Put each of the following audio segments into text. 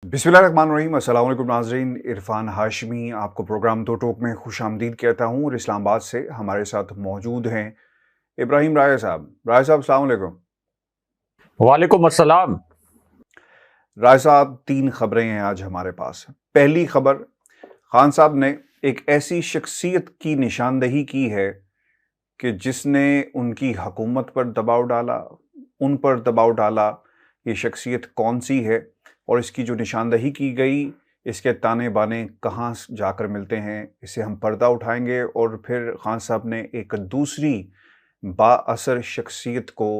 बिस्मिल्लाहिर्रहमानिर्रहीम। अस्सलाम वालेकुम नाज़रीन, इरफान हाशमी आपको प्रोग्राम दो टोक में खुशामदीद कहता हूँ और इस्लामाबाद से हमारे साथ मौजूद हैं इब्राहिम राय साहब। राय साहब अस्सलाम वालेकुम। वालेकुम अस्सलाम। राय साहब, तीन खबरें हैं आज हमारे पास। पहली खबर, खान साहब ने एक ऐसी शख्सियत की निशानदही की है कि जिसने उनकी हुकूमत पर दबाव डाला, उन पर दबाव डाला। ये शख्सियत कौन सी है और इसकी जो निशानदही की गई, इसके ताने बाने कहाँ जाकर मिलते हैं, इसे हम पर्दा उठाएंगे। और फिर खान साहब ने एक दूसरी बाअसर शख्सियत को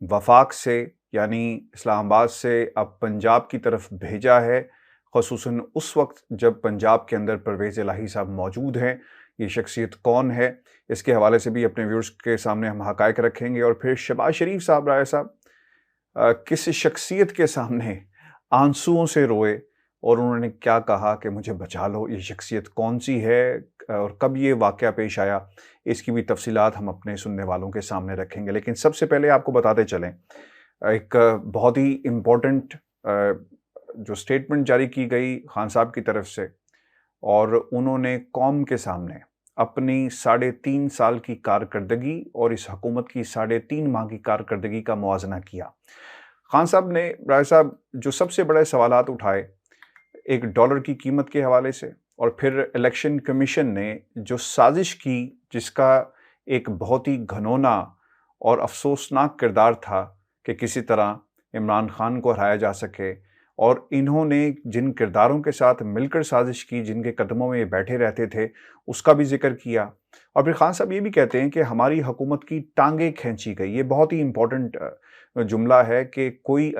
वफाक से यानी इस्लामाबाद से अब पंजाब की तरफ भेजा है, ख़ुसूसन उस वक्त जब पंजाब के अंदर परवेज़ इलाही साहब मौजूद हैं। ये शख्सियत कौन है, इसके हवाले से भी अपने व्यूअर्स के सामने हम हक़ाइक़ रखेंगे। और फिर शहबाज शरीफ साहब, राय साहब, किस शख्सियत के सामने आंसुओं से रोए और उन्होंने क्या कहा कि मुझे बचा लो, ये शख्सियत कौन सी है और कब ये वाक़या पेश आया, इसकी भी तफसीलात हम अपने सुनने वालों के सामने रखेंगे। लेकिन सबसे पहले आपको बताते चलें, एक बहुत ही इम्पोर्टेंट जो स्टेटमेंट जारी की गई खान साहब की तरफ से, और उन्होंने कौम के सामने अपनी 3.5 साल की कारकर्दगी और इस हुकूमत की 3.5 माह की कारकर्दगी का मुआजना किया। खान साहब ने, राय साहब, जो सबसे बड़े सवालात उठाए, एक डॉलर की कीमत के हवाले से, और फिर इलेक्शन कमीशन ने जो साजिश की, जिसका एक बहुत ही घनौना और अफसोसनाक किरदार था कि किसी तरह इमरान खान को हराया जा सके, और इन्होंने जिन किरदारों के साथ मिलकर साजिश की, जिनके कदमों में ये बैठे रहते थे, उसका भी जिक्र किया। और फिर खान साहब ये भी कहते हैं कि हमारी हुकूमत की टांगें खींची गई। ये बहुत ही इम्पोर्टेंट जुमला है कि कुछ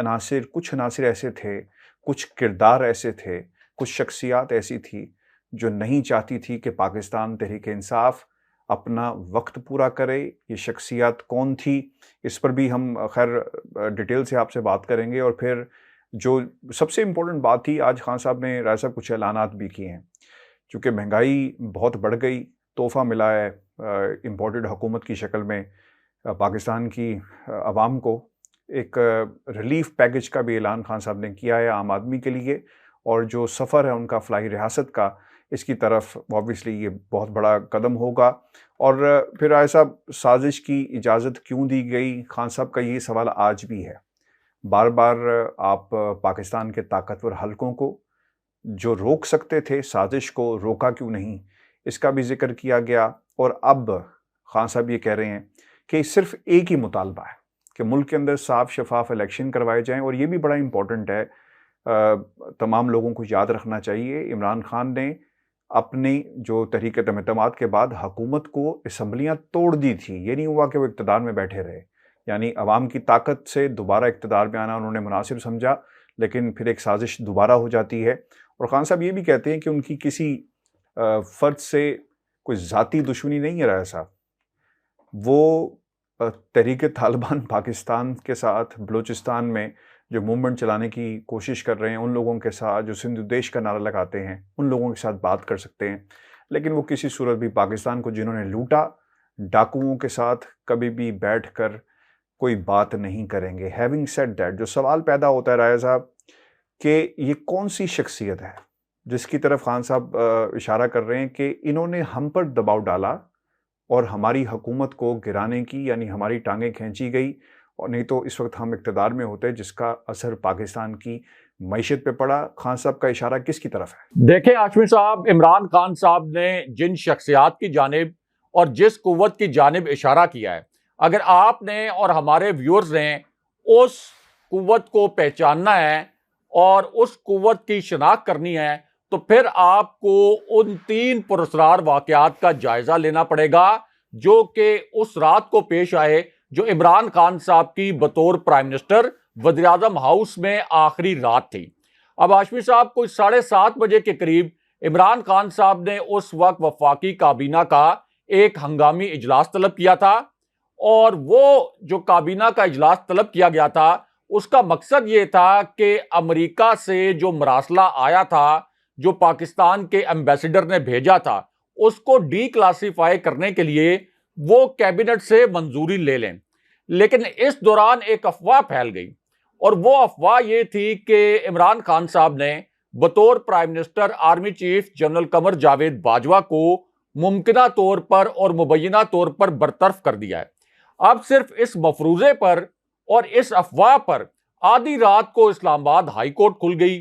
अनासिर ऐसे थे, कुछ किरदार ऐसे थे, कुछ शख्सियात ऐसी थी जो नहीं चाहती थी कि पाकिस्तान तहरीक-ए-इंसाफ अपना वक्त पूरा करे। ये शख्सियत कौन थी, इस पर भी हम खैर डिटेल से आपसे बात करेंगे। और फिर जो सबसे इम्पोर्टेंट बात थी, आज खान साहब ने, राय साहब, कुछ ऐलानात भी किए हैं। चूँकि महंगाई बहुत बढ़ गई, तोहफ़ा मिला है इम्पोर्टेड हुकूमत की शक्ल में पाकिस्तान की आवाम को। एक रिलीफ पैकेज का भी ऐलान खान साहब ने किया है आम आदमी के लिए, और जो सफ़र है उनका फ़लाही रियासत का, इसकी तरफ ऑब्वियसली ये बहुत बड़ा कदम होगा। और फिर राय साहब, साजिश की इजाज़त क्यों दी गई, खान साहब का ये सवाल आज भी है। बार बार आप पाकिस्तान के ताकतवर हलकों को जो रोक सकते थे, साजिश को रोका क्यों नहीं, इसका भी जिक्र किया गया। और अब खान साहब ये कह रहे हैं कि सिर्फ एक ही मुतालबा है कि मुल्क के अंदर साफ शफाफ इलेक्शन करवाए जाएं। और ये भी बड़ा इंपॉर्टेंट है, तमाम लोगों को याद रखना चाहिए, इमरान खान ने अपनी जो तहरीक-ए-तमाद के बाद हुकूमत को असम्बलियाँ तोड़ दी थी। ये नहीं हुआ कि वो इक़्तिदार में बैठे रहे, यानी अवाम की ताकत से दोबारा इक़्तिदार में आना उन्होंने मुनासिब समझा, लेकिन फिर एक साजिश दोबारा हो जाती है। और खान साहब ये भी कहते हैं कि उनकी किसी फ़र्द से कोई ज़ाती दुश्मनी नहीं है। राय साहब, वो तहरीक तालिबान पाकिस्तान के साथ बलूचिस्तान में जो मूवमेंट चलाने की कोशिश कर रहे हैं, उन लोगों के साथ जो सिंधु देश का नारा लगाते हैं, उन लोगों के साथ बात कर सकते हैं, लेकिन वो किसी सूरत भी पाकिस्तान को जिन्होंने लूटा, डाकुओं के साथ कभी भी बैठकर कोई बात नहीं करेंगे। हैविंग सेड दैट, जो सवाल पैदा होता है राय साहब कि ये कौन सी शख्सियत है जिसकी तरफ खान साहब इशारा कर रहे हैं कि इन्होंने हम पर दबाव डाला और हमारी हुकूमत को गिराने की, यानी हमारी टांगें खींची गई, और नहीं तो इस वक्त हम इक़्तिदार में होते, जिसका असर पाकिस्तान की मईशत पे पड़ा। खान साहब का इशारा किसकी तरफ है? देखें हाशमी साहब, इमरान खान साहब ने जिन शख्सियात की जानिब और जिस कुव्वत की जानिब इशारा किया है, अगर आपने और हमारे व्यूअर्स ने उस कुव्वत को पहचानना है और उस कुव्वत की शनाख्त करनी है, तो फिर आपको उन 3 पुरस्कार वाक़यात का जायजा लेना पड़ेगा जो कि उस रात को पेश आए, जो इमरान खान साहब की बतौर प्राइम मिनिस्टर वज़ीर-ए-आज़म हाउस में आखिरी रात थी। अब हाशमी साहब, कोई 7:30 बजे के करीब इमरान खान साहब ने उस वक्त वफाकी काबीना का एक हंगामी इजलास तलब किया था, और वो जो काबीना का इजलास तलब किया गया था, उसका मकसद ये था कि अमेरिका से जो मरासला आया था, जो पाकिस्तान के एम्बेसडर ने भेजा था, उसको डी क्लासीफाई करने के लिए वो कैबिनेट से मंजूरी ले लें। लेकिन इस दौरान एक अफवाह फैल गई, और वो अफवाह ये थी कि इमरान खान साहब ने बतौर prime minister army chief general Qamar Javed Bajwa को मुमकिना तौर पर और मुबैना तौर पर बरतरफ कर दिया है। अब सिर्फ इस मफरूजे पर और इस अफवाह पर आधी रात को इस्लामाबाद हाई कोर्ट खुल गई।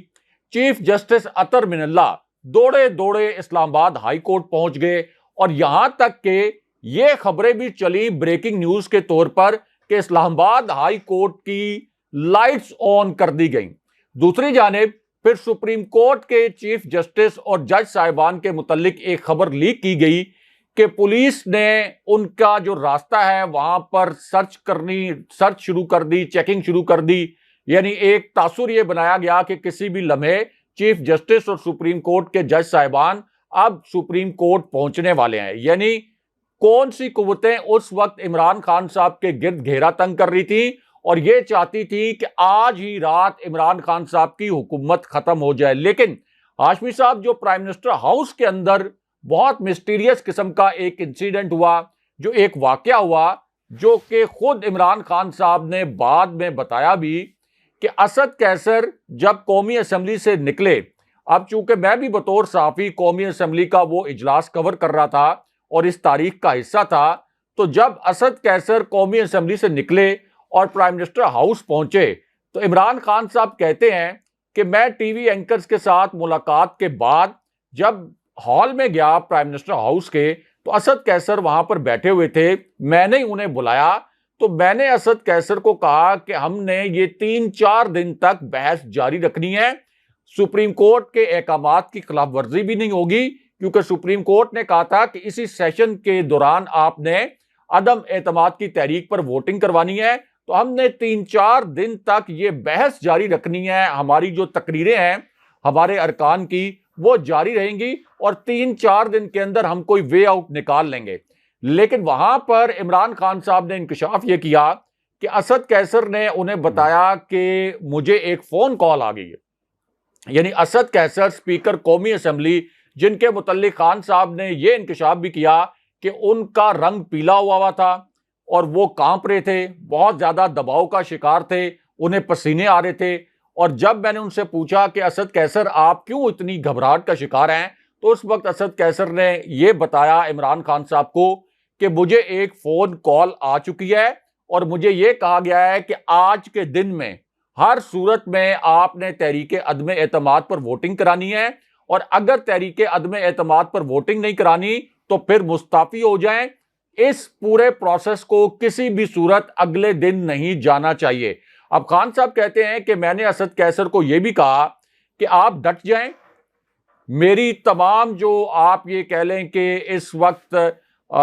चीफ जस्टिस अतर मिनल्ला दौड़े दौड़े इस्लामाबाद हाई कोर्ट पहुंच गए और यहां तक के ये खबरें भी चली ब्रेकिंग न्यूज के तौर पर कि इस्लामाबाद हाई कोर्ट की लाइट्स ऑन कर दी गई। दूसरी जानिब फिर सुप्रीम कोर्ट के चीफ जस्टिस और जज साहिबान के मुतल्लिक एक खबर लीक की गई कि पुलिस ने उनका जो रास्ता है वहां पर सर्च शुरू कर दी, चेकिंग शुरू कर दी। यानी एक तासुर यह बनाया गया कि किसी भी लम्हे चीफ जस्टिस और सुप्रीम कोर्ट के जज साहिबान अब सुप्रीम कोर्ट पहुंचने वाले हैं। यानी कौन सी कुव्वतें उस वक्त इमरान खान साहब के गिर्द घेरा तंग कर रही थी और ये चाहती थी कि आज ही रात इमरान खान साहब की हुकूमत खत्म हो जाए। लेकिन हाशमी साहब जो प्राइम मिनिस्टर हाउस के अंदर बहुत मिस्टीरियस किस्म का एक इंसिडेंट हुआ, जो एक वाकया हुआ, जो कि खुद इमरान खान साहब ने बाद में बताया भी कि असद कैसर जब कौमी असम्बली से निकले, अब चूंकि मैं भी बतौर सहाफी कौमी असम्बली का वो इजलास कवर कर रहा था और इस तारीख का हिस्सा था, तो जब असद कैसर कौमी असम्बली से निकले और प्राइम मिनिस्टर हाउस पहुंचे तो इमरान खान साहब कहते हैं कि मैं टीवी एंकर्स के साथ मुलाकात के बाद जब हॉल में गया प्राइम मिनिस्टर हाउस के, तो असद कैसर वहां पर बैठे हुए थे। मैंने उन्हें बुलाया तो मैंने असद कैसर को कहा कि हमने ये 3-4 दिन तक बहस जारी रखनी है, सुप्रीम कोर्ट के अहकामात की खिलाफ वर्जी भी नहीं होगी, क्योंकि सुप्रीम कोर्ट ने कहा था कि इसी सेशन के दौरान आपने अदम एतमाद की तहरीक पर वोटिंग करवानी है। तो हमने 3-4 दिन तक ये बहस जारी रखनी है, हमारी जो तकरीरें हैं हमारे अरकान की वो जारी रहेंगी और 3-4 दिन के अंदर हम कोई वे आउट निकाल लेंगे। लेकिन वहां पर इमरान खान साहब ने इंकशाफ ये किया कि असद कैसर ने उन्हें बताया कि मुझे एक फोन कॉल आ गई है। यानी असद कैसर स्पीकर कौमी असम्बली, जिनके मुतल्लिक खान साहब ने यह इंकशाफ भी किया कि उनका रंग पीला हुआ था और वो कांप रहे थे, बहुत ज्यादा दबाव का शिकार थे, उन्हें पसीने आ रहे थे। और जब मैंने उनसे पूछा कि असद कैसर आप क्यों इतनी घबराहट का शिकार हैं, तो उस वक्त असद कैसर ने यह बताया इमरान खान साहब को कि मुझे एक फोन कॉल आ चुकी है और मुझे यह कहा गया है कि आज के दिन में हर सूरत में आपने तहरीके अदम एतमाद पर वोटिंग करानी है और अगर तहरीके अदम एतमाद पर वोटिंग नहीं करानी तो फिर मुस्ताफी हो जाएं। इस पूरे प्रोसेस को किसी भी सूरत अगले दिन नहीं जाना चाहिए। अब खान साहब कहते हैं कि मैंने असद कैसर को यह भी कहा कि आप डट जाएं, मेरी तमाम जो आप ये कह लें कि इस वक्त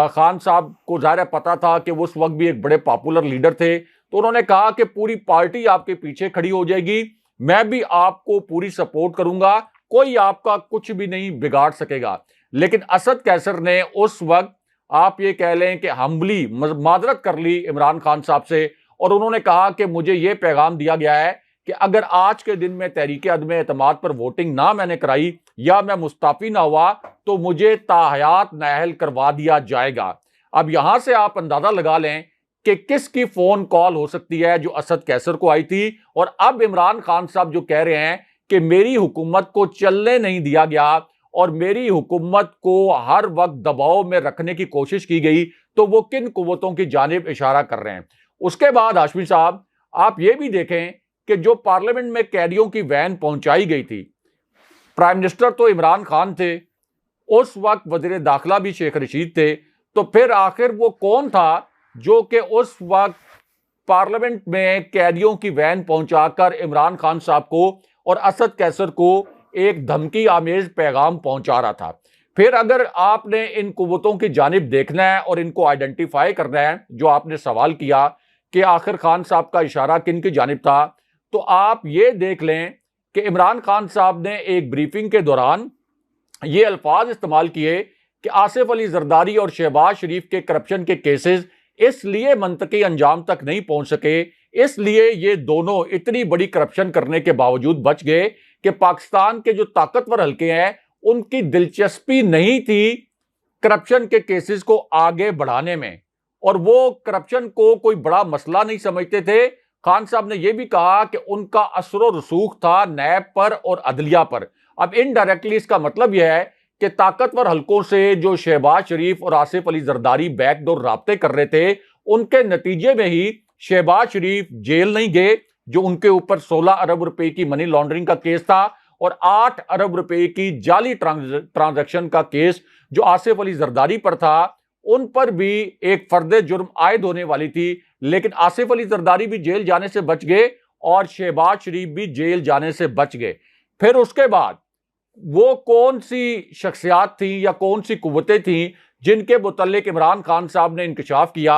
खान साहब को ज़ाहिर पता था कि वो उस वक्त भी एक बड़े पॉपुलर लीडर थे, तो उन्होंने कहा कि पूरी पार्टी आपके पीछे खड़ी हो जाएगी, मैं भी आपको पूरी सपोर्ट करूंगा, कोई आपका कुछ भी नहीं बिगाड़ सकेगा। लेकिन असद कैसर ने उस वक्त आप ये कह लें कि हम्बली मादरत कर ली इमरान खान साहब से और उन्होंने कहा कि मुझे ये पैगाम दिया गया है कि अगर आज के दिन में तहरीके अदम एतमाद पर वोटिंग ना मैंने कराई या मैं मुस्ताफी ना हुआ तो मुझे ताहयात नाअहल करवा दिया जाएगा। अब यहां से आप अंदाजा लगा लें कि किसकी फोन कॉल हो सकती है जो असद कैसर को आई थी। और अब इमरान खान साहब जो कह रहे हैं कि मेरी हुकूमत को चलने नहीं दिया गया और मेरी हुकूमत को हर वक्त दबाव में रखने की कोशिश की गई, तो वो किन कुव्वतों की जानिब इशारा कर रहे हैं। उसके बाद हाशमी साहब आप ये भी देखें कि जो पार्लियामेंट में कैदियों की वैन पहुंचाई गई थी, प्राइम मिनिस्टर तो इमरान खान थे, उस वक्त वजीर दाखिला भी शेख रशीद थे, तो फिर आखिर वो कौन था जो कि उस वक्त पार्लियामेंट में कैदियों की वैन पहुंचाकर इमरान खान साहब को और असद कैसर को एक धमकी आमेज पैगाम पहुंचा रहा था। फिर अगर आपने इन कुव्वतों की जानिब देखना है और इनको आइडेंटिफाई करना है, जो आपने सवाल किया कि आखिर खान साहब का इशारा किन की जानिब था, तो आप ये देख लें कि इमरान खान साहब ने एक ब्रीफिंग के दौरान ये अल्फाज इस्तेमाल किए कि आसिफ अली जरदारी और शहबाज शरीफ के करप्शन के केसेस इसलिए मंतकी अंजाम तक नहीं पहुंच सके, इसलिए ये दोनों इतनी बड़ी करप्शन करने के बावजूद बच गए कि पाकिस्तान के जो ताकतवर हल्के हैं उनकी दिलचस्पी नहीं थी करप्शन के केसेस को आगे बढ़ाने में और वो करप्शन को कोई बड़ा मसला नहीं समझते थे। खान साहब ने यह भी कहा कि उनका असर रसूख था नैब पर और अदलिया पर। अब इनडायरेक्टली इसका मतलब यह है कि ताकतवर हलकों से जो शहबाज शरीफ और आसिफ अली जरदारी बैकडोर राब्ते कर रहे थे, उनके नतीजे में ही शहबाज शरीफ जेल नहीं गए, जो उनके ऊपर 16 अरब रुपए की मनी लॉन्ड्रिंग का केस था और 8 अरब रुपए की जाली ट्रांजैक्शन का केस जो आसिफ अली जरदारी पर था, उन पर भी एक फर्दे जुर्म आयद होने वाली थी। लेकिन आसिफ अली जरदारी भी जेल जाने से बच गए और शहबाज शरीफ भी जेल जाने से बच गए। फिर उसके बाद वो कौन सी शख्सियात थी या कौन सी कुव्वतें थी जिनके मुतल्लिक इमरान खान साहब ने इंकशाफ किया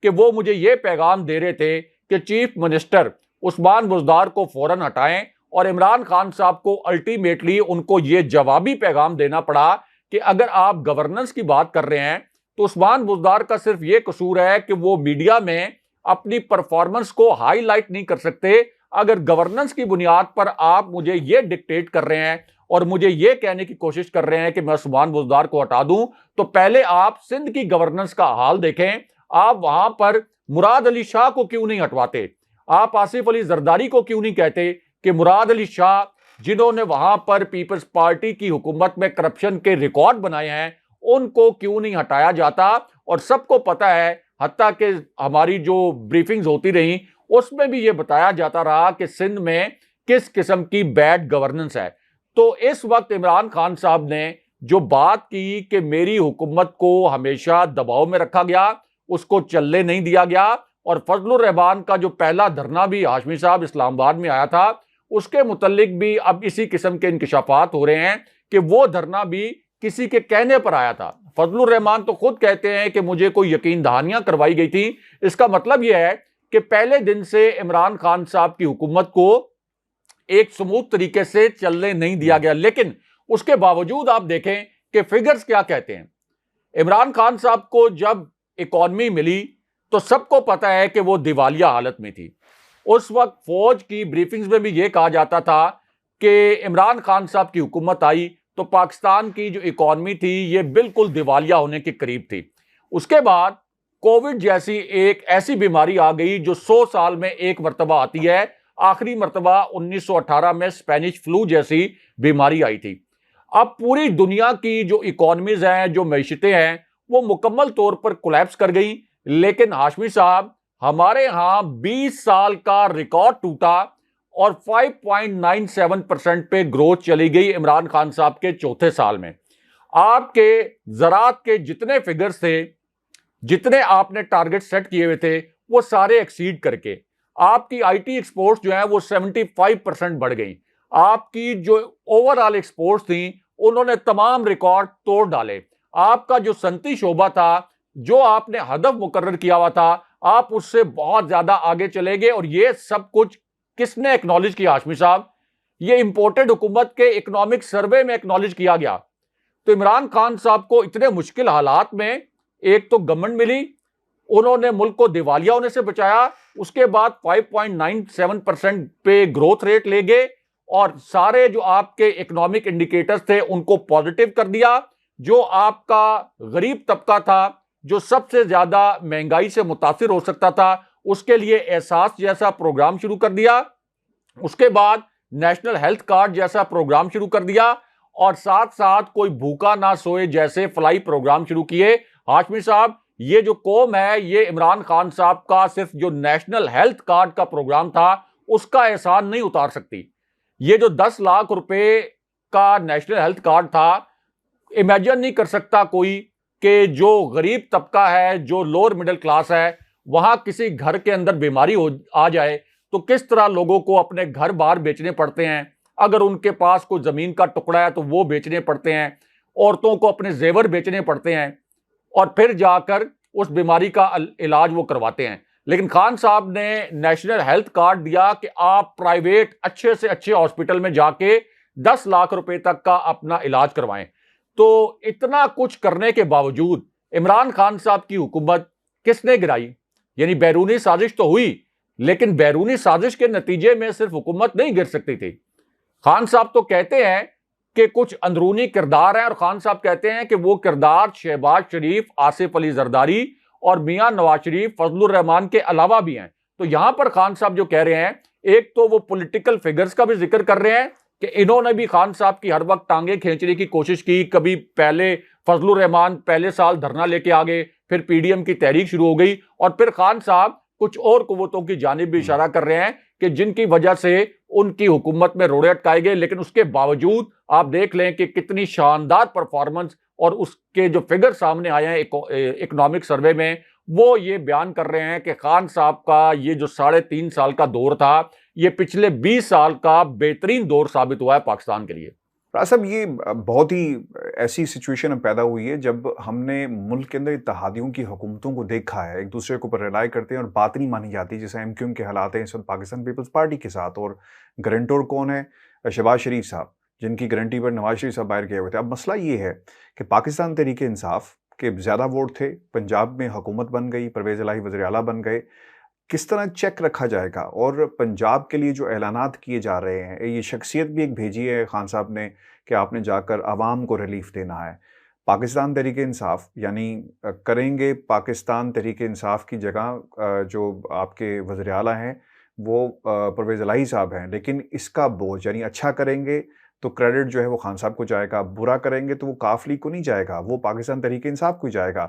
कि वो मुझे ये पैगाम दे रहे थे कि चीफ मिनिस्टर उस्मान बुज़दार को फौरन हटाएं, और इमरान खान साहब को अल्टीमेटली उनको ये जवाबी पैगाम देना पड़ा कि अगर आप गवर्नेंस की बात कर रहे हैं तो उस्मान बुज़दार का सिर्फ ये कसूर है कि वो मीडिया में अपनी परफॉर्मेंस को हाईलाइट नहीं कर सकते। अगर गवर्नेंस की बुनियाद पर आप मुझे ये डिक्टेट कर रहे हैं और मुझे ये कहने की कोशिश कर रहे हैं कि मैं उस्मान बुज़दार को हटा दूं, तो पहले आप सिंध की गवर्नेंस का हाल देखें। आप वहां पर मुराद अली शाह को क्यों नहीं हटवाते? आप आसिफ अली जरदारी को क्यों नहीं कहते कि मुराद अली शाह, जिन्होंने वहां पर पीपल्स पार्टी की हुकूमत में करप्शन के रिकॉर्ड बनाए हैं, उनको क्यों नहीं हटाया जाता? और सबको पता है, हत्ता कि हमारी जो ब्रीफिंग्स होती रही उसमें भी ये बताया जाता रहा कि सिंध में किस किस्म की बैड गवर्नेंस है। तो इस वक्त इमरान खान साहब ने जो बात की कि मेरी हुकूमत को हमेशा दबाव में रखा गया, उसको चलने नहीं दिया गया, और फजलुर रहमान का जो पहला धरना भी हाशमी साहब इस्लामाबाद में आया था, उसके मुतल्लिक भी अब इसी किस्म के इंकशाफात हो रहे हैं कि वो धरना भी किसी के कहने पर आया था। फजलुर रहमान तो खुद कहते हैं कि मुझे कोई यकीन दहानियां करवाई गई थी। इसका मतलब यह है कि पहले दिन से इमरान खान साहब की हुकूमत को एक स्मूथ तरीके से चलने नहीं दिया गया। लेकिन उसके बावजूद आप देखें कि फिगर्स क्या कहते हैं। इमरान खान साहब को जब इकॉनमी मिली तो सबको पता है कि वो दिवालिया हालत में थी। उस वक्त फौज की ब्रीफिंग्स में भी ये कहा जाता था कि इमरान खान साहब की हुकूमत आई तो पाकिस्तान की जो इकॉनमी थी ये बिल्कुल दिवालिया होने के करीब थी। उसके बाद कोविड जैसी एक ऐसी बीमारी आ गई जो 100 साल में एक मरतबा आती है। आखिरी मरतबा 1918 में स्पेनिश फ्लू जैसी बीमारी आई थी। अब पूरी दुनिया की जो इकॉनमीज हैं, जो मईशतें हैं, वो मुकम्मल तौर पर कोलैप्स कर गई। लेकिन हाशमी साहब, हमारे यहां 20 साल का रिकॉर्ड टूटा और 5.97% पे ग्रोथ चली गई इमरान खान साहब के चौथे साल में। आपके ज़राअत के जितने फिगर्स थे, जितने आपने टारगेट सेट किए हुए थे, वो सारे एक्सीड करके आपकी आईटी एक्सपोर्ट्स जो है वो 75% बढ़ गई। आपकी जो ओवरऑल एक्सपोर्ट्स थी उन्होंने तमाम रिकॉर्ड तोड़ डाले। आपका जो सनती शोबा था, जो आपने हदफ मुकर्रर किया हुआ था, आप उससे बहुत ज्यादा आगे चले गए। और ये सब कुछ किसने एक्नॉलेज किया हाशमी साहब? ये इंपोर्टेड हुकूमत के इकोनॉमिक सर्वे में एक्नॉलेज किया गया। तो इमरान खान साहब को इतने मुश्किल हालात में एक तो गवर्नमेंट मिली, उन्होंने मुल्क को दिवालिया होने से बचाया, उसके बाद 5.97% पे ग्रोथ रेट ले गए और सारे जो आपके इकोनॉमिक इंडिकेटर्स थे उनको पॉजिटिव कर दिया। जो आपका गरीब तबका था, जो सबसे ज्यादा महंगाई से मुतासिर हो सकता था, उसके लिए एहसास जैसा प्रोग्राम शुरू कर दिया। उसके बाद नेशनल हेल्थ कार्ड जैसा प्रोग्राम शुरू कर दिया और साथ साथ कोई भूखा ना सोए जैसे फ्लाई प्रोग्राम शुरू किए। हाशमी साहब, ये जो कौम है, ये इमरान खान साहब का सिर्फ जो नेशनल हेल्थ कार्ड का प्रोग्राम था उसका एहसान नहीं उतार सकती। ये जो 10 लाख रुपए का नेशनल हेल्थ कार्ड था, इमेजिन नहीं कर सकता कोई कि जो गरीब तबका है, जो लोअर मिडिल क्लास है, वहां किसी घर के अंदर बीमारी आ जाए तो किस तरह लोगों को अपने घर बाहर बेचने पड़ते हैं। अगर उनके पास कोई जमीन का टुकड़ा है तो वो बेचने पड़ते हैं, औरतों को अपने जेवर बेचने पड़ते हैं और फिर जाकर उस बीमारी का इलाज वो करवाते हैं। लेकिन खान साहब ने नेशनल हेल्थ कार्ड दिया कि आप प्राइवेट अच्छे से अच्छे हॉस्पिटल में जाके 10 लाख रुपए तक का अपना इलाज करवाएं। तो इतना कुछ करने के बावजूद इमरान खान साहब की हुकूमत किसने गिराई? यानी बैरूनी साजिश तो हुई, लेकिन बैरूनी साजिश के नतीजे में सिर्फ हुकूमत नहीं गिर सकती थी। खान साहब तो कहते हैं कि कुछ अंदरूनी किरदार हैं और खान साहब कहते हैं कि वो किरदार शहबाज शरीफ, आसिफ अली जरदारी और मियां नवाज शरीफ, फजलुर रहमान के अलावा भी हैं। तो यहां पर खान साहब जो कह रहे हैं, एक तो वो पॉलिटिकल फिगर्स का भी जिक्र कर रहे हैं कि इन्होंने भी खान साहब की हर वक्त टांगे खींचने की कोशिश की। कभी पहले फजलुर रहमान पहले साल धरना लेके आ गए, फिर पीडीएम की तहरीक शुरू हो गई, और फिर खान साहब कुछ और कुव्वतों की जानिब भी इशारा कर रहे हैं कि जिनकी वजह से उनकी हुकूमत में रोड़े अटकाए गए। लेकिन उसके बावजूद आप देख लें कि कितनी शानदार परफॉर्मेंस, और उसके जो फिगर सामने आए हैं इकोनॉमिक सर्वे में, वो ये बयान कर रहे हैं कि खान साहब का ये जो 3.5 साल का दौर था, ये पिछले 20 साल का बेहतरीन दौर साबित हुआ है पाकिस्तान के लिए। साहब, ये बहुत ही ऐसी सिचुएशन में पैदा हुई है जब हमने मुल्क के अंदर इत्तेहादियों की हुकूमतों को देखा है, एक दूसरे के ऊपर रिलाई करते हैं और बात नहीं मानी जाती। जैसे एमक्यूएम के हालात हैं इस वक्त पाकिस्तान पीपल्स पार्टी के साथ, और गारंटर कौन है? शहबाज शरीफ साहब, जिनकी गारंटी पर नवाज शरीफ साहब बाहर गए हुए थे। अब मसला ये है कि पाकिस्तान तहरीक इंसाफ के ज़्यादा वोट थे, पंजाब में हुकूमत बन गई, परवेज़ इलाही वज़ीर आला बन गए। किस तरह चेक रखा जाएगा? और पंजाब के लिए जो ऐलानात किए जा रहे हैं, ये शख्सियत भी एक भेजी है खान साहब ने कि आपने जाकर आवाम को रिलीफ देना है। पाकिस्तान तहरीक इंसाफ यानी करेंगे पाकिस्तान तहरीक इंसाफ की जगह जो आपके वज़ीर आला हैं वो परवेज़ इलाही साहब हैं, लेकिन इसका बोझ यानी अच्छा करेंगे तो क्रेडिट जो है वो खान साहब को जाएगा, बुरा करेंगे तो वो काफ लीग को नहीं जाएगा, वो पाकिस्तान तहरीक इंसाफ को जाएगा।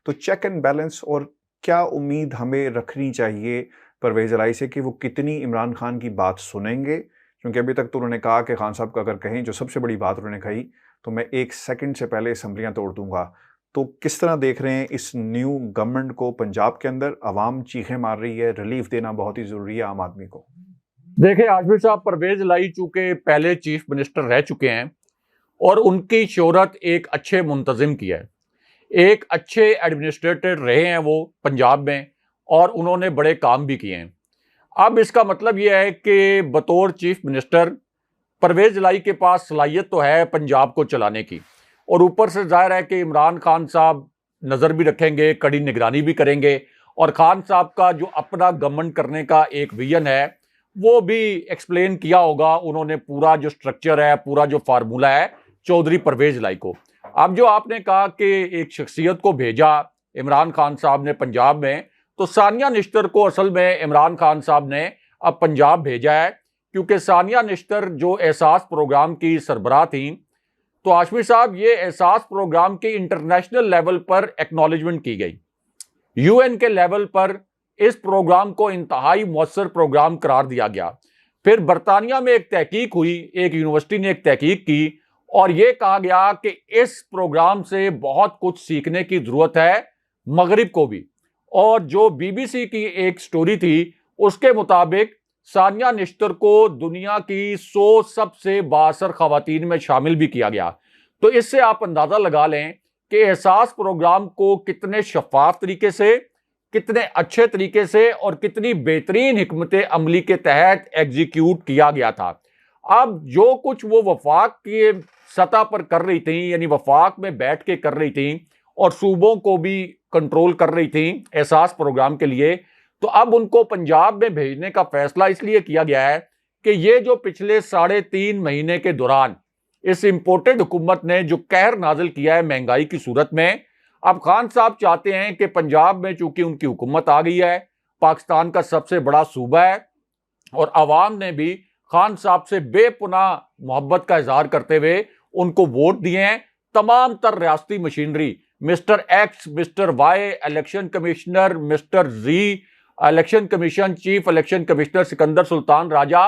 तो चेक एंड बैलेंस, और क्या उम्मीद हमें रखनी चाहिए परवेज़ इलाही से कि वो कितनी इमरान खान की बात सुनेंगे? क्योंकि अभी तक तो उन्होंने कहा कि खान साहब का अगर कहें, जो सबसे बड़ी बात उन्होंने कही, तो मैं 1 सेकंड से पहले असम्बलियाँ तोड़ दूंगा। तो किस तरह देख रहे हैं इस न्यू गवर्नमेंट को? पंजाब के अंदर आवाम चीखें मार रही है, रिलीफ देना बहुत ही ज़रूरी है आम आदमी को। देखिए आजमी साहब, परवेज इलाही चूंकि पहले चीफ मिनिस्टर रह चुके हैं और उनकी शोहरत एक अच्छे मुंतजिम की है, एक अच्छे एडमिनिस्ट्रेटर रहे हैं वो पंजाब में, और उन्होंने बड़े काम भी किए हैं। अब इसका मतलब यह है कि बतौर चीफ मिनिस्टर परवेज इलाही के पास सलाहियत तो है पंजाब को चलाने की, और ऊपर से जाहिर है कि इमरान खान साहब नज़र भी रखेंगे, कड़ी निगरानी भी करेंगे, और खान साहब का जो अपना गवर्नमेंट करने का एक विजन है वो भी एक्सप्लेन किया होगा उन्होंने, पूरा जो स्ट्रक्चर है, पूरा जो फार्मूला है चौधरी परवेज इलाही को। अब जो आपने कहा कि एक शख्सियत को भेजा इमरान खान साहब ने पंजाब में, तो सानिया निश्तर को असल में इमरान खान साहब ने अब पंजाब भेजा है, क्योंकि सानिया निश्तर जो एहसास प्रोग्राम की सरबराह थी, तो आशमी साहब ये एहसास प्रोग्राम की इंटरनेशनल लेवल पर एक्नॉलेजमेंट की गई, यूएन के लेवल पर इस प्रोग्राम को इंतहाई मौसर प्रोग्राम करार दिया गया। फिर बरतानिया में एक तहकीक हुई, एक यूनिवर्सिटी ने एक तहकीक की, और यह कहा गया कि इस प्रोग्राम से बहुत कुछ सीखने की जरूरत है मगरिब को भी। और जो बीबीसी की एक स्टोरी थी उसके मुताबिक सानिया निश्तर को दुनिया की 100 सबसे बाअसर खवातीन में शामिल भी किया गया। तो इससे आप अंदाजा लगा लें कि एहसास प्रोग्राम को कितने शफाफ तरीके से, कितने अच्छे तरीके से और कितनी बेहतरीन हिकमत अमली के तहत एग्जीक्यूट किया गया था। अब जो कुछ वो वफाक की सतह पर कर रही थी, यानी वफाक में बैठ के कर रही थी और सूबों को भी कंट्रोल कर रही थी एहसास प्रोग्राम के लिए, तो अब उनको पंजाब में भेजने का फैसला इसलिए किया गया है कि ये जो पिछले 3.5 महीने के दौरान इस इंपोर्टेड हुकूमत ने जो कहर नाजिल किया है महंगाई की सूरत में, अब खान साहब चाहते हैं कि पंजाब में चूंकि उनकी हुकूमत आ गई है, पाकिस्तान का सबसे बड़ा सूबा है, और अवाम ने भी खान साहब से बेपुनाह मोहब्बत का इजहार करते हुए उनको वोट दिए हैं। तमाम तर रियासती मशीनरी, mister X, mister Y election commissioner, mister G election commission, chief election commissioner Sikandar Sultan Raja,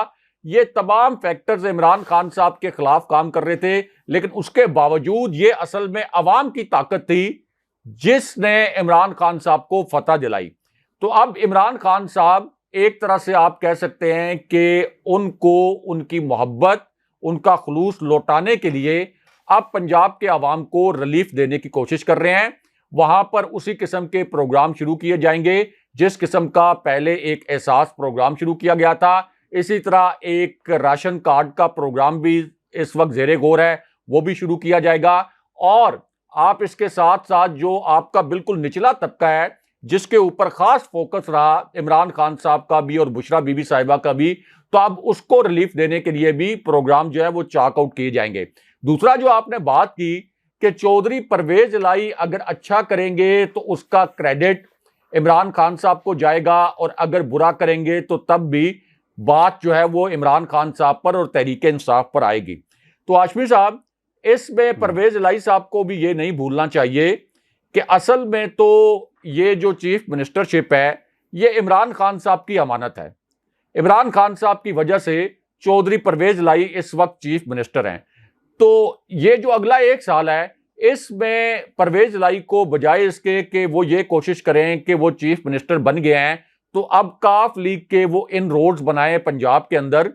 ये तमाम फैक्टर्स इमरान खान साहब के खिलाफ काम कर रहे थे, लेकिन उसके बावजूद ये असल में अवाम की ताकत थी जिसने इमरान खान साहब को फतह दिलाई। तो अब इमरान खान साहब एक तरह से आप कह सकते हैं कि उनको उनकी मोहब्बत, उनका खुलूस लौटाने के लिए अब पंजाब के अवाम को रिलीफ देने की कोशिश कर रहे हैं। वहां पर उसी किस्म के प्रोग्राम शुरू किए जाएंगे जिस किस्म का पहले एक एहसास प्रोग्राम शुरू किया गया था। इसी तरह एक राशन कार्ड का प्रोग्राम भी इस वक्त जेरे गौर है, वो भी शुरू किया जाएगा। और आप इसके साथ साथ जो आपका बिल्कुल निचला तबका है जिसके ऊपर खास फोकस रहा इमरान खान साहब का भी और बुशरा बीबी साहिबा का भी, तो अब उसको रिलीफ देने के लिए भी प्रोग्राम जो है वो चाक आउट किए जाएंगे। दूसरा जो आपने बात की कि चौधरी परवेज इलाही अगर अच्छा करेंगे तो उसका क्रेडिट इमरान खान साहब को जाएगा, और अगर बुरा करेंगे तो तब भी बात जो है वो इमरान खान साहब पर और तहरीक इंसाफ पर आएगी। तो हाशमी साहब, इसमें परवेज इलाही साहब को भी ये नहीं भूलना चाहिए कि असल में तो ये जो चीफ मिनिस्टरशिप है ये इमरान खान साहब की अमानत है। इमरान खान साहब की वजह से चौधरी परवेज इलाही इस वक्त चीफ मिनिस्टर हैं। तो ये जो अगला 1 साल है, इसमें परवेज इलाही को बजाय इसके कि वो ये कोशिश करें कि वो चीफ मिनिस्टर बन गए हैं, तो अब काफ लीग के वो इन रोड्स बनाए पंजाब के अंदर,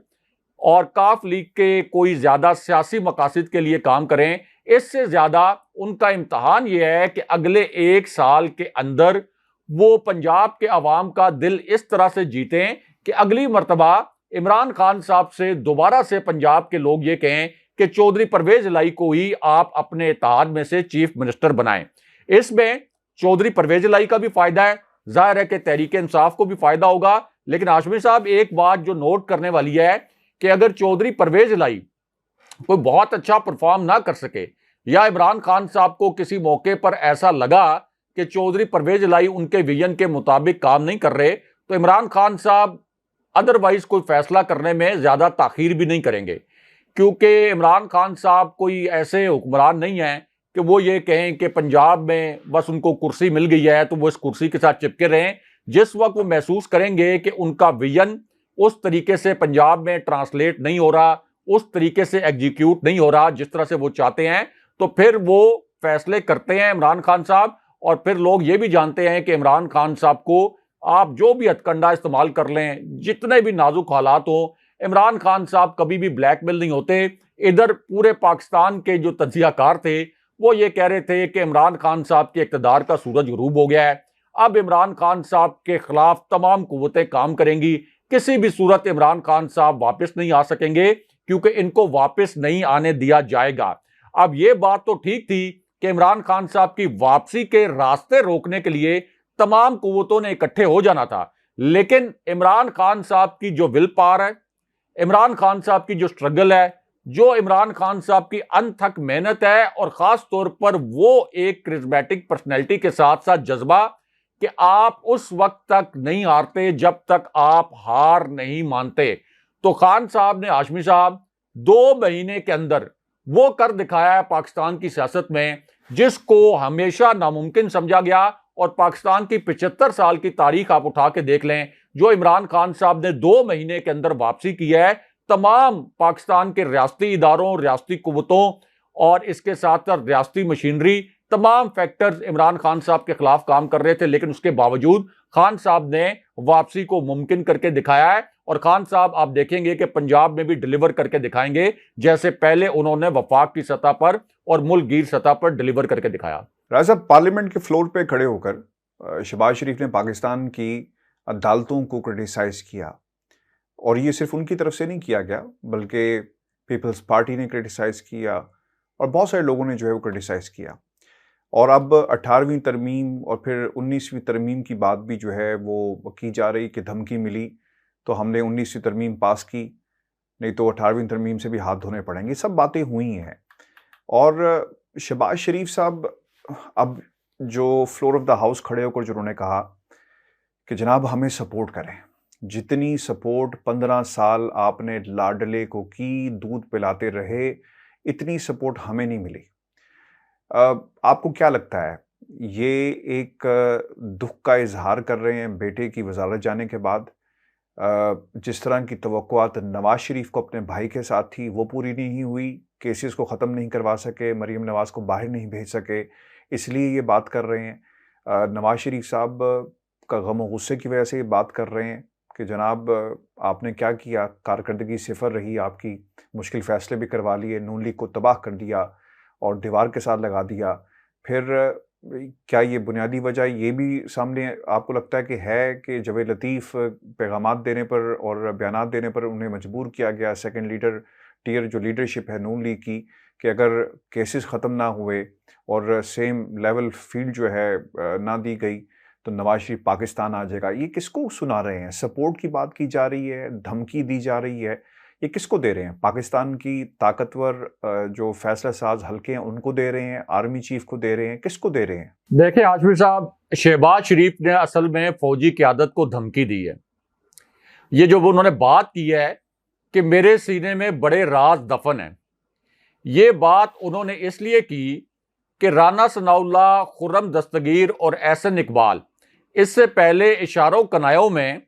और काफ लीग के कोई ज्यादा सियासी मकासद के लिए काम करें। इससे ज्यादा उनका इम्तहान यह है कि अगले 1 साल के अंदर वो पंजाब के अवाम का दिल इस तरह से जीतें कि अगली मर्तबा इमरान खान साहब से दोबारा से पंजाब के लोग ये कहें कि चौधरी परवेज इलाही को ही आप अपने इत्तेहाद में से चीफ मिनिस्टर बनाएं। इसमें चौधरी परवेज इलाही का भी फायदा है, जाहिर है कि तहरीक इंसाफ को भी फायदा होगा। लेकिन हाशमी साहब, एक बात जो नोट करने वाली है कि अगर चौधरी परवेज इलाही कोई बहुत अच्छा परफॉर्म ना कर सके, या इमरान खान साहब को किसी मौके पर ऐसा लगा कि चौधरी परवेज इलाही उनके विजन के मुताबिक काम नहीं कर रहे, तो इमरान खान साहब अदरवाइज कोई फैसला करने में ज्यादा ताखीर भी नहीं करेंगे, क्योंकि इमरान खान साहब कोई ऐसे हुक्मरान नहीं है कि वो ये कहें कि पंजाब में बस उनको कुर्सी मिल गई है तो वो इस कुर्सी के साथ चिपके रहें। जिस वक्त वो महसूस करेंगे कि उनका विजन उस तरीके से पंजाब में ट्रांसलेट नहीं हो रहा, उस तरीके से एग्जीक्यूट नहीं हो रहा जिस तरह से वो चाहते हैं, तो फिर वो फैसले करते हैं इमरान खान साहब। और फिर लोग ये भी जानते हैं कि इमरान खान साहब को आप जो भी हथकंडा इस्तेमाल कर लें, जितने भी नाजुक हालात हो, इमरान खान साहब कभी भी ब्लैकमेल नहीं होते। इधर पूरे पाकिस्तान के जो तज्जियाकार थे वो ये कह रहे थे कि इमरान खान साहब के इक़्तिदार का सूरज गुरूब हो गया है, अब इमरान खान साहब के खिलाफ तमाम कुव्वतें काम करेंगी, किसी भी सूरत इमरान खान साहब वापस नहीं आ सकेंगे, क्योंकि इनको वापस नहीं आने दिया जाएगा। अब ये बात तो ठीक थी कि इमरान खान साहब की वापसी के रास्ते रोकने के लिए तमाम कुव्वतों ने इकट्ठे हो जाना था, लेकिन इमरान खान साहब की जो विल पावर है, इमरान खान साहब की जो स्ट्रगल है, जो इमरान खान साहब की अनथक मेहनत है, और खास तौर पर वो एक क्रिस्मेटिक पर्सनैलिटी के साथ साथ जज्बा कि आप उस वक्त तक नहीं हारते जब तक आप हार नहीं मानते। तो खान साहब ने, हाशमी साहब, 2 महीने के अंदर वो कर दिखाया है पाकिस्तान की सियासत में जिसको हमेशा नामुमकिन समझा गया। और पाकिस्तान की 75 साल की तारीख आप उठा के देख लें, जो इमरान खान साहब ने 2 महीने के अंदर वापसी की है, तमाम पाकिस्तान के रियासती इदारों, रियासती कुव्वतों और इसके साथ साथ रियासती मशीनरी, तमाम फैक्टर्स इमरान खान साहब के खिलाफ काम कर रहे थे, लेकिन उसके बावजूद खान साहब ने वापसी को मुमकिन करके दिखाया है। और खान साहब आप देखेंगे कि पंजाब में भी डिलीवर करके दिखाएंगे, जैसे पहले उन्होंने वफाक की सतह पर और मुल्क गिर सतह पर डिलीवर करके दिखाया। राजा साहब, पार्लियामेंट के फ्लोर पे खड़े होकर शहबाज शरीफ ने पाकिस्तान की अदालतों को क्रिटिसाइज किया, और ये सिर्फ उनकी तरफ से नहीं किया गया बल्कि पीपल्स पार्टी ने क्रिटिसाइज किया और बहुत सारे लोगों ने जो है वो क्रिटिसाइज किया। और अब 18वीं तरमीम और फिर 19वीं तरमीम की बात भी जो है वो की जा रही कि धमकी मिली तो हमने 19वीं तरमीम पास की, नहीं तो 18वीं तरमीम से भी हाथ धोने पड़ेंगे। सब बातें हुई हैं। और शहबाज शरीफ साहब अब जो फ्लोर ऑफ द हाउस खड़े होकर जो उन्होंने कहा कि जनाब हमें सपोर्ट करें, जितनी सपोर्ट 15 साल आपने लाडले को की, दूध पिलाते रहे, इतनी सपोर्ट हमें नहीं मिली। आपको क्या लगता है, ये एक दुख का इजहार कर रहे हैं बेटे की वजारत जाने के बाद? जिस तरह की तवक्कुआत नवाज शरीफ को अपने भाई के साथ थी वो पूरी नहीं हुई, केसेस को ख़त्म नहीं करवा सके, मरीम नवाज को बाहर नहीं भेज सके, इसलिए ये बात कर रहे हैं। नवाज शरीफ साहब का गम और गुस्से की वजह से ये बात कर रहे हैं कि जनाब आपने क्या किया, कारकर्दगी सिफर रही आपकी, मुश्किल फ़ैसले भी करवा लिए, नून लीग को तबाह कर दिया और दीवार के साथ लगा दिया। फिर क्या ये बुनियादी वजह ये भी सामने आपको लगता है कि जवेद लतीफ़ पैगामात देने पर और बयानात देने पर उन्हें मजबूर किया गया, सेकंड लीडर टियर जो लीडरशिप है नून लीग की, कि अगर केसेस ख़त्म ना हुए और सेम लेवल फील्ड जो है ना दी गई तो नवाज शरीफ पाकिस्तान आ जाएगा? ये किसको सुना रहे हैं? सपोर्ट की बात की जा रही है, धमकी दी जा रही है, ये किसको दे रहे हैं? पाकिस्तान की ताकतवर जो फैसला साज हल्के हैं उनको दे रहे हैं, आर्मी चीफ को दे रहे हैं, किसको दे रहे हैं? देखिए आजमी साहब, शहबाज शरीफ ने असल में फौजी क़यादत को धमकी दी है। ये जो वो उन्होंने बात की है कि मेरे सीने में बड़े राज दफन हैं, ये बात उन्होंने इसलिए की कि राना सनाउल्लाह, खुर्रम दस्तगीर और एहसन इकबाल इससे पहले इशारों कनायों में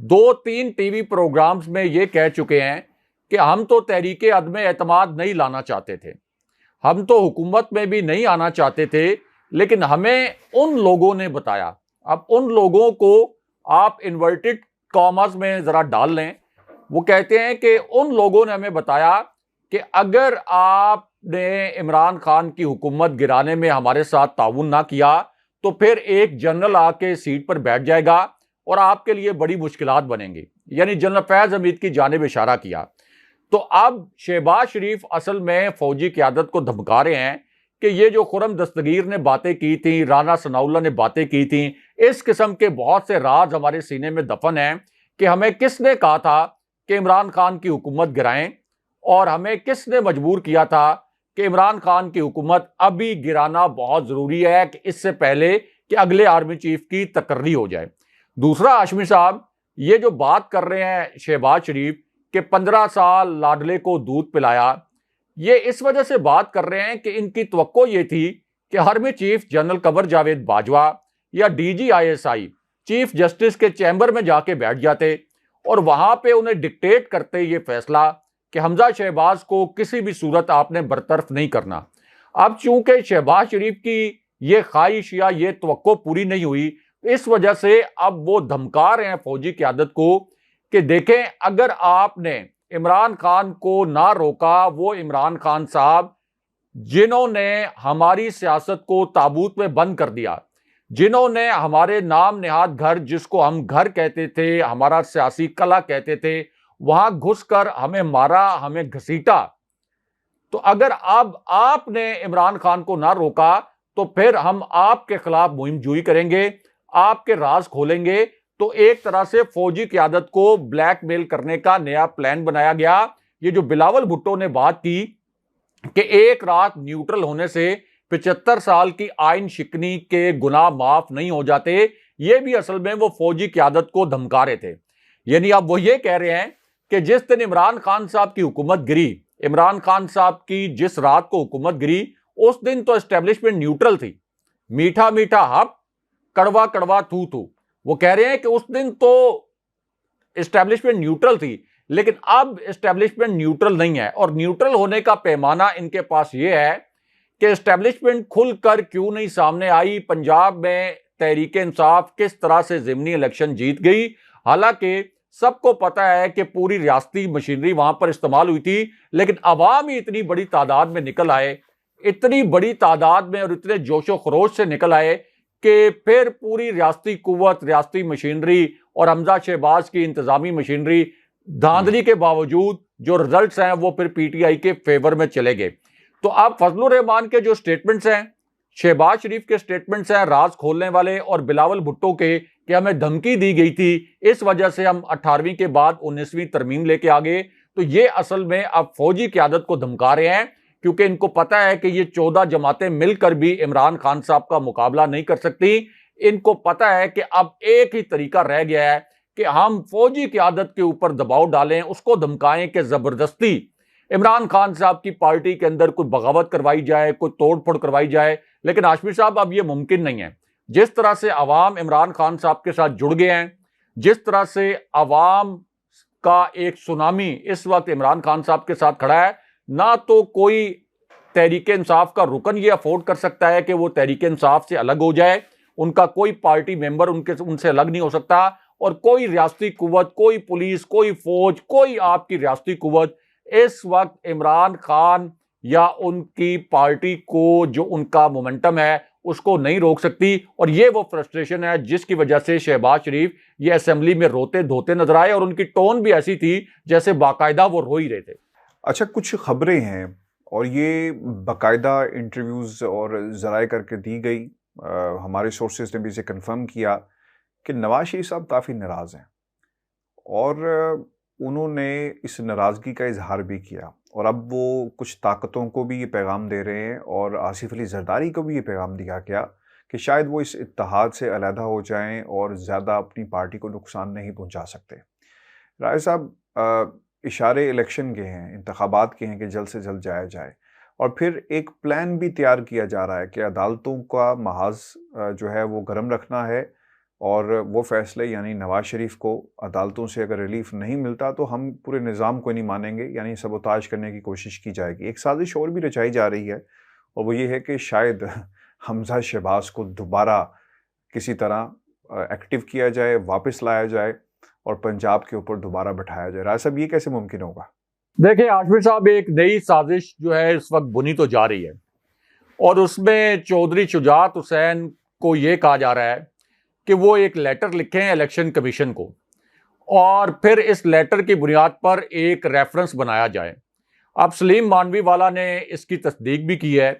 2-3 टीवी प्रोग्राम्स में ये कह चुके हैं कि हम तो तहरीके अदम एतमाद नहीं लाना चाहते थे, हम तो हुकूमत में भी नहीं आना चाहते थे, लेकिन हमें उन लोगों ने बताया। अब उन लोगों को आप इन्वर्टेड कॉमास में ज़रा डाल लें। वो कहते हैं कि उन लोगों ने हमें बताया कि अगर आपने इमरान खान की हुकूमत गिराने में हमारे साथ ताउन ना किया तो फिर एक जनरल आके सीट पर बैठ जाएगा और आपके लिए बड़ी मुश्किलात बनेंगी। यानी जनरल फैज हमीद की जानिब इशारा किया। तो अब शहबाज शरीफ असल में फौजी क़यादत को धमका रहे हैं कि ये जो खुर्रम दस्तगीर ने बातें की थी, राना सनाउल्लाह ने बातें की थी, इस किस्म के बहुत से राज हमारे सीने में दफन हैं कि हमें किसने कहा था कि इमरान खान की हुकूमत गिराएं और हमें किसने मजबूर किया था कि इमरान खान की हुकूमत अभी गिराना बहुत ज़रूरी है कि इससे पहले कि अगले आर्मी चीफ की तकर्री हो जाए। दूसरा, हाशमी साहब, ये जो बात कर रहे हैं शहबाज शरीफ कि 15 साल लाडले को दूध पिलाया, ये इस वजह से बात कर रहे हैं कि इनकी तवक्को ये थी कि army chief general Qamar Javed Bajwa या DGISI चीफ जस्टिस के चैम्बर में जाके बैठ जाते और वहां पे उन्हें डिक्टेट करते ये फैसला कि हमजा शहबाज को किसी भी सूरत आपने बरतरफ नहीं करना। अब चूंकि शहबाज शरीफ की ये ख्वाहिश या ये तवक्को पूरी नहीं हुई, इस वजह से अब वो धमका रहे हैं फौजी क़यादत को कि देखें, अगर आपने इमरान खान को ना रोका, वो इमरान खान साहब जिन्होंने हमारी सियासत को ताबूत में बंद कर दिया, जिन्होंने हमारे नाम नेहाद घर, जिसको हम घर कहते थे, हमारा सियासी कला कहते थे, वहां घुसकर हमें मारा, हमें घसीटा। तो अगर अब आपने इमरान खान को ना रोका तो फिर हम आपके खिलाफ मुहिम जुई करेंगे, आपके राज खोलेंगे। तो एक तरह से फौजी क़यादत को ब्लैकमेल करने का नया प्लान बनाया गया। ये जो बिलावल भुट्टो ने बात की कि एक रात न्यूट्रल होने से 75 साल की आइन शिकनी के गुनाह माफ नहीं हो जाते, ये भी असल में वो फौजी क़यादत को धमका रहे थे। यानी अब वो ये कह रहे हैं कि जिस दिन इमरान खान साहब की हुकूमत गिरी, इमरान खान साहब की जिस रात को हुकूमत गिरी, उस दिन तो एस्टेब्लिशमेंट न्यूट्रल थी, मीठा मीठा हप, कड़वा कड़वा थू थू। वो कह रहे हैं कि उस दिन तो एस्टेब्लिशमेंट न्यूट्रल थी, लेकिन अब एस्टेब्लिशमेंट न्यूट्रल नहीं है। और न्यूट्रल होने का पैमाना इनके पास ये है कि एस्टेब्लिशमेंट खुलकर क्यों नहीं सामने आई। पंजाब में तहरीक इंसाफ किस तरह से ज़िमनी इलेक्शन जीत गई, हालांकि सबको पता है कि पूरी रियासती मशीनरी वहां पर इस्तेमाल हुई थी, लेकिन अवाम ही इतनी बड़ी तादाद में निकल आए, इतनी बड़ी तादाद में और इतने जोशो खरोश से निकल आए कि फिर पूरी रियासती कुव्वत, रियासती मशीनरी और हमजा शहबाज की इंतजामी मशीनरी धांधली के बावजूद जो रिजल्ट्स हैं वो फिर PTI के फेवर में चले गए। तो अब फजलुर रहमान के जो स्टेटमेंट्स हैं, शहबाज शरीफ के स्टेटमेंट्स हैं राज खोलने वाले, और बिलावल भुट्टो के कि हमें धमकी दी गई थी, इस वजह से हम 18वीं के बाद 19वीं तरमीम लेके आ गए। तो ये असल में अब फौजी क़यादत को धमका रहे हैं, क्योंकि इनको पता है कि ये 14 जमातें मिलकर भी इमरान खान साहब का मुकाबला नहीं कर सकती। इनको पता है कि अब एक ही तरीका रह गया है कि हम फौजी क़यादत के ऊपर दबाव डालें, उसको धमकाएं कि जबरदस्ती इमरान खान साहब की पार्टी के अंदर कोई बगावत करवाई जाए, कोई तोड़फोड़ करवाई जाए। लेकिन हाशमी साहब, अब यह मुमकिन नहीं है। जिस तरह से अवाम इमरान खान साहब के साथ जुड़ गए हैं, जिस तरह से अवाम का एक सुनामी इस वक्त इमरान खान साहब के साथ खड़ा है, ना तो कोई तहरीक इंसाफ का रुकन ये अफोर्ड कर सकता है कि वो तहरीक इंसाफ से अलग हो जाए, उनका कोई पार्टी मेंबर उनसे अलग नहीं हो सकता, और कोई रियासती कुव्वत, कोई पुलिस, कोई फौज, कोई आपकी रियासती कुव्वत इस वक्त इमरान खान या उनकी पार्टी को जो उनका मोमेंटम है उसको नहीं रोक सकती। और ये वो फ्रस्ट्रेशन है जिसकी वजह से शहबाज शरीफ ये असेंबली में रोते धोते नजर आए, और उनकी टोन भी ऐसी थी जैसे बाकायदा वो रो ही रहे थे। अच्छा, कुछ खबरें हैं और ये बाकायदा इंटरव्यूज और जराए करके दी गई, हमारे सोर्सेज ने भी इसे कंफर्म किया कि नवाज शरीफ साहब काफ़ी नाराज़ हैं और उन्होंने इस नाराज़गी का इजहार भी किया और अब वो कुछ ताकतों को भी ये पैगाम दे रहे हैं और आसिफ अली जरदारी को भी ये पैगाम दिया गया कि शायद वो इस इत्तेहाद से अलहदा हो जाएं और ज़्यादा अपनी पार्टी को नुकसान नहीं पहुंचा सकते। राय साहब, इशारे इलेक्शन के हैं, इंतखाबात के हैं कि जल्द से जल्द जाया जाए और फिर एक प्लान भी तैयार किया जा रहा है कि अदालतों का महाज जो है वो गर्म रखना है और वो फैसले यानी नवाज शरीफ को अदालतों से अगर रिलीफ नहीं मिलता तो हम पूरे निज़ाम को नहीं मानेंगे, यानी सबोताज करने की कोशिश की जाएगी। एक साजिश और भी रचाई जा रही है और वो ये है कि शायद हमजा शहबाज को दोबारा किसी तरह एक्टिव किया जाए, वापस लाया जाए और पंजाब के ऊपर दोबारा बैठाया जाए। राय साहब, ये कैसे मुमकिन होगा? देखिए आशफिर साहब, एक नई साजिश जो है इस वक्त बुनी तो जा रही है और उसमें चौधरी शुजात हुसैन को ये कहा जा रहा है कि वो एक लेटर लिखें इलेक्शन कमीशन को और फिर इस लेटर की बुनियाद पर एक रेफरेंस बनाया जाए। अब सलीम मानवी वाला ने इसकी तस्दीक भी की है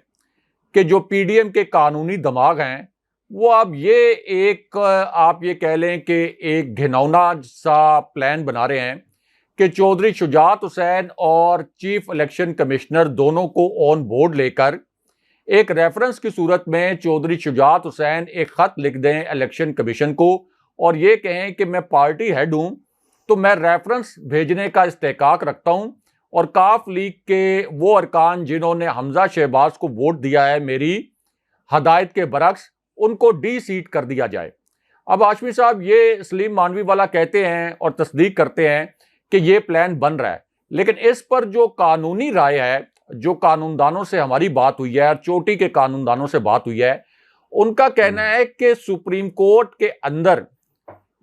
कि जो पीडीएम के कानूनी दिमाग हैं वो अब ये एक आप ये कह लें कि एक घिनौना सा प्लान बना रहे हैं कि चौधरी शुजात हुसैन और चीफ इलेक्शन कमिश्नर दोनों को ऑन बोर्ड लेकर एक रेफरेंस की सूरत में चौधरी शुजात हुसैन एक खत लिख दें इलेक्शन कमीशन को और ये कहें कि मैं पार्टी हेड हूं तो मैं रेफरेंस भेजने का इस्तेकाक रखता हूं और काफ लीग के वो अरकान जिन्होंने हमजा शहबाज को वोट दिया है मेरी हदायत के बरक्स, उनको डी सीट कर दिया जाए। अब आशमी साहब, ये सलीम मानवी वाला कहते हैं और तस्दीक करते हैं कि ये प्लान बन रहा है, लेकिन इस पर जो कानूनी राय है, जो कानूनदानों से हमारी बात हुई है और चोटी के कानूनदानों से बात हुई है, उनका कहना है कि सुप्रीम कोर्ट के अंदर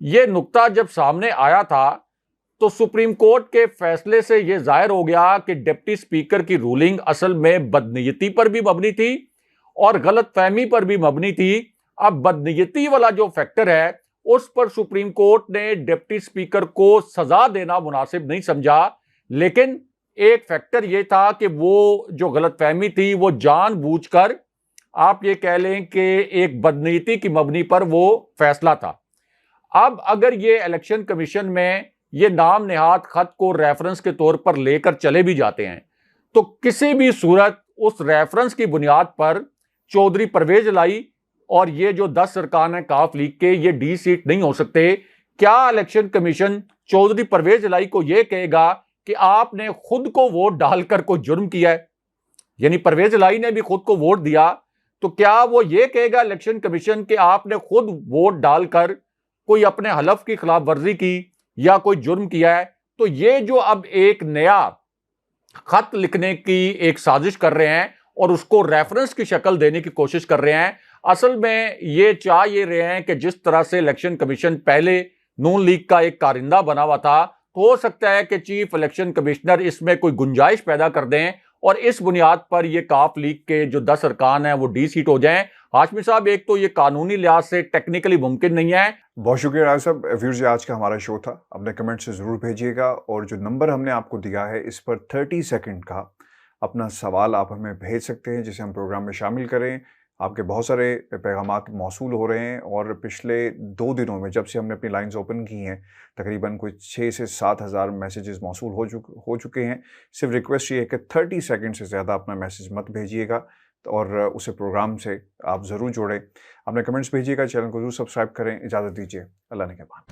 यह नुक्ता जब सामने आया था तो सुप्रीम कोर्ट के फैसले से यह जाहिर हो गया कि डिप्टी स्पीकर की रूलिंग असल में बदनीयती पर भी मबनी थी और गलतफहमी पर भी मबनी थी। अब बदनीयती वाला जो फैक्टर है उस पर सुप्रीम कोर्ट ने डिप्टी स्पीकर को सजा देना मुनासिब नहीं समझा, लेकिन एक फैक्टर यह था कि वो जो गलतफहमी थी वो जानबूझकर आप ये कह लें कि एक बदनीति की मबनी पर वो फैसला था। अब अगर ये इलेक्शन कमीशन में ये नाम निहाद खत को रेफरेंस के तौर पर लेकर चले भी जाते हैं तो किसी भी सूरत उस रेफरेंस की बुनियाद पर चौधरी परवेज लाई और ये जो 10 अरकान हैं काफ लीग के, ये डी सीट नहीं हो सकते। क्या इलेक्शन कमीशन चौधरी परवेज लाई को यह कहेगा कि आपने खुद को वोट डालकर कोई जुर्म किया है, यानी परवेज लाई ने भी खुद को वोट दिया, तो क्या वो ये कहेगा इलेक्शन कमीशन कि आपने खुद वोट डालकर कोई अपने हलफ की खिलाफ वर्जी की या कोई जुर्म किया है? तो ये जो अब एक नया खत लिखने की एक साजिश कर रहे हैं और उसको रेफरेंस की शक्ल देने की कोशिश कर रहे हैं, असल में ये चाह ये रहे हैं कि जिस तरह से इलेक्शन कमीशन पहले नून लीग का एक कारिंदा बना हुआ था, हो सकता है कि चीफ इलेक्शन कमिश्नर इसमें कोई गुंजाइश पैदा कर दें और इस बुनियाद पर ये काफ लीग के जो 10 अरकान हैं वो डी सीट हो जाएं। हाशमी साहब, एक तो ये कानूनी लिहाज से टेक्निकली मुमकिन नहीं है। बहुत शुक्रिया राज साहब। व्यूअर्स, आज का हमारा शो था, अपने कमेंट से ज़रूर भेजिएगा और जो नंबर हमने आपको दिया है इस पर 30 सेकंड का अपना सवाल आप हमें भेज सकते हैं जिसे हम प्रोग्राम में शामिल करें। आपके बहुत सारे पैगामात मौसूल हो रहे हैं और पिछले 2 दिनों में जब से हमने अपनी लाइंस ओपन की हैं तकरीबन कोई 6 से 7 हज़ार मैसेजेस मौसूल हो चुके हैं। सिर्फ रिक्वेस्ट ये है कि 30 सेकंड से ज़्यादा अपना मैसेज मत भेजिएगा और उसे प्रोग्राम से आप ज़रूर जोड़ें। अपने कमेंट्स भेजिएगा, चैनल को ज़रूर सब्सक्राइब करें। इजाज़त दीजिए, अल्लाह ने के बाद।